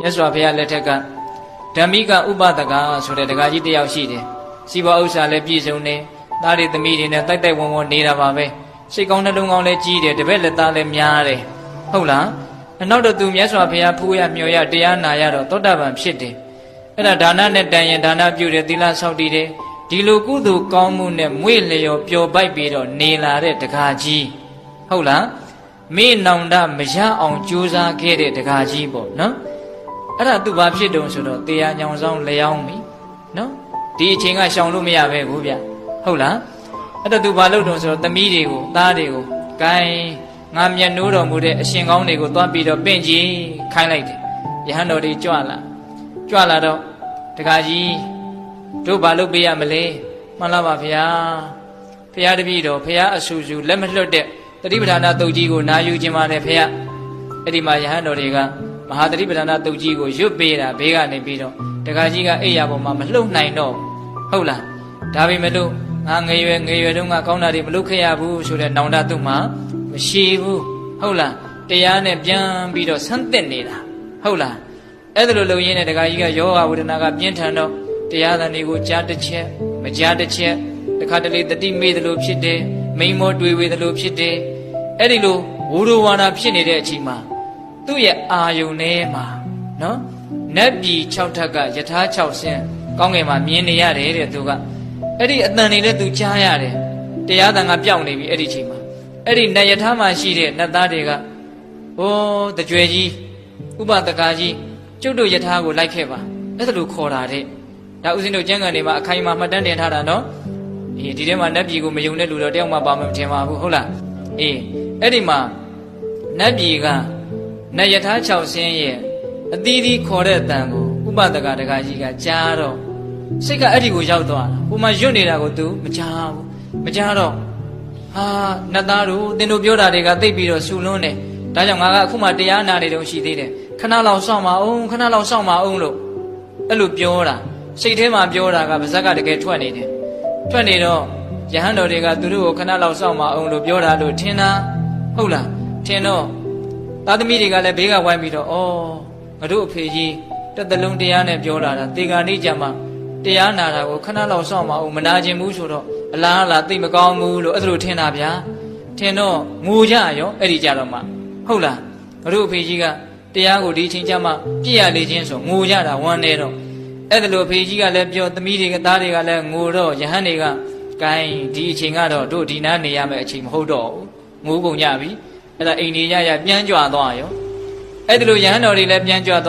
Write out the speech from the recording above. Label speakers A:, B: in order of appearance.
A: မြတ်စွာဘုရားလက်ထက်ကဓမ္မိကဥပဒကဆိုတဲ့တက္ကကြီးတယောက်ရှိတယ်စီးပွားဥစ္စာလည်းပြည့်စုံတယ်သားတွေသမီးတွေနဲ့တိုက်တိုက်ဝန်းဝန်းနေတာပါပဲစိတ်ကောင်းနှလုံးကောင်းလည်းကြီးတယ်တပည့်လက်သားလည်းများတယ်ဟုတ်လားနောက်တော့သူမြတ်စွာဘုရားဖူးရမြော်ရတရားနာရတော့သောတာပန်ဖြစ်တယ်အဲ့ဒါဒါနနဲ့တန်ရင်ဒါနပြုတယ်သီလဆောက်တည်တယ်ဒီလိုကုသိုလ်ကောင်းမှုနဲ့မွေ့လျော်ပျော်ပိုက်ပြီးတော့နေလာတဲ့တက္ကကြီးဟုတ်လားမေ့နောင်တမရအောင်ကြိုးစားခဲ့တဲ့တက္ကကြီးပေါ့နော်အဲ့ဒါသူဘာဖြစ်တုံဆိုတော့တရားညောင်ဆောင်လျောင်းပြီနော်ဒီအချိန်ကရှောင်လို့မရပဲဘူးဗျဟုတ်လားအဲ့တော့သူဘာလုပ်တုံဆိုတော့သမီးတွေကိုသားတွေကိုဂိုင်းငါမျက်နှိုးတော်မူတဲ့အရှင်ကောင်းတွေကိုသွားပြီးတော့ပင့်ကြည့်ခိုင်းလိုက်တယ်ယဟန်တော်တွေကြွလာတော့တက္ကကြီးတို့ဘာလုပ်ပေးရမလဲမှန်လားပါဗျာဖရာတပည့်တော်ဖရာအဆူဆူလက်မလွတ်တဲ့တတိပဌာနာတုတ်ကြီးကိုနာယူခြင်းပါတယ်ဖရာအဲ့ဒီမှာယဟန်တော်တွေကမဟာတတိပဌာနာတုတ်ကြီးကိုရွတ်ပေးတာဘေးကနေပြီးတော့တက္ကကြီးကအိယာပေါ်မှာမလှုပ်နိုင်တော့ဟုတ်လားဒါပေမဲ့လို့ငါငယ်ရွယ်တုန်းကကောင်းတာတွေမလုပ်ခဲ့ရဘူးဆိုတဲ့နောင်တသူ့မှာမရှိဘူးဟုတ်လားတရားနဲ့ပြန်ပြီးတော့ဆန်းသက်နေတာဟုတ်လားအဲ့ဒါလိုလုပ်ရင်းနဲ့တက္ကကြီးကယောဂဝေဒနာကပြင်းထန်တော့တရားသံတွေကိုကြားတစ်ချက်မကြားတစ်ချက်တခါတလေတတိမေ့တယ်လို့ဖြစ်တယ်မိန်မောတွေးဝေတယ်လို့ဖြစ်တယ်အဲ့ဒီလိုဝိရဝါဒဖြစ်နေတဲ့အချိန်မှာသူ့ရဲ့အာယုန်ထဲမှာနော်နတ်ပြည်6ထပ်ကယထာ6ဆင်းကောင်းကင်မှာမြင်နေရတယ်တဲ့သူကအဲ့ဒီအတန်တွေလည်းသူကြားရတယ်တရားသံကပြောင်းနေပြီအဲ့ဒီအချိန်မှာအဲ့ဒီနတ်ယထာမှာရှိတဲ့နတ်သားတွေကဩတကြွယ်ကြီးဥပဒကာကြီးကျုပ်တို့ယထာကိုလိုက်ခဲ့ပါအဲ့ဒါလိုခေါ်တာတဲ့ဒါဥစဉ်တို့ကျမ်းဂန်တွေမှာအခိုင်အမာမှတ်တမ်းတင်ထားတာနော်ဒီထဲမှာနတ်ပြည်ကိုမယုံတဲ့လူတော့တယောက်မှပါမထင်ပါဘူးဟုတ်လားအဲ့ဒီမှာနတ်ပြည်ကနတ်ယထာ6ဆင်းရဲ့အသီးသီးခေါ်တဲ့အတန်ကိုဥပဒကတက္ကကြီးကကြားတော့စိတ်ကအဲ့ဒီကိုရောက်သွားတာဟိုမှာရွတ်နေတာကို तू မကြားဘူးမကြားတော့ဟာနတ်သားတို့သင်တို့ပြောတာတွေကသိပ်ပြီးတော့ဆူလွန်းတယ်ဒါကြောင့်ငါကအခုမှတရားနာနေတုန်းရှိသေးတယ်ခဏလောက်စောင့်ပါအောင်လို့အဲ့လိုပြောတာစိတ်ထဲမှာပြောတာကပါဇက်ကတကယ်ထွက်နေတယ်ထွက်နေတော့ယဟန်တော်တွေကသူတို့ကိုခဏလောက်စောင့်ပါအောင်လို့ပြောတာလို့ထင်တာဟုတ်လားထင်တော့သားသမီးတွေကလည်းဘေးကဝိုင်းပြီးတော့ငါတို့အဖေကြီးတစ်သလုံးတရားနဲ့ပြောလာတာတေဂာနိကြမှာတရားနာတာကိုခဏလောက်စောင့်ပါအောင်မနာခြင်းဘူးဆိုတော့အလားသိမကောင်းဘူးလို့အဲ့ဒါလိုထင်တာဗျာထင်တော့ငိုကြရောအဲ့ဒီကြတော့မှဟုတ်လားငါတို့အဖေကြီးကတရားကိုဒီအချိန်ကျမှပြည့်ရလေခြင်းဆိုငိုကြတာဝမ်းနေတော့အဲ့ဒါလိုအဖေကြီးကလည်းပြောသမီးတွေကသားတွေကလည်းငိုတော့ယဟန်တွေကဂိုင်းဒီအချိန်ကတော့တို့ဒီနားနေရမယ့်အချိန်မဟုတ်တော့ဘူးငိုကုန်ကြပြီအဲ့ဒါအိမ်နေရပြန်ကြွသွားရောအဲ့ဒါလိုယဟန်တော်တွေလည်းပြန်ကြွသွား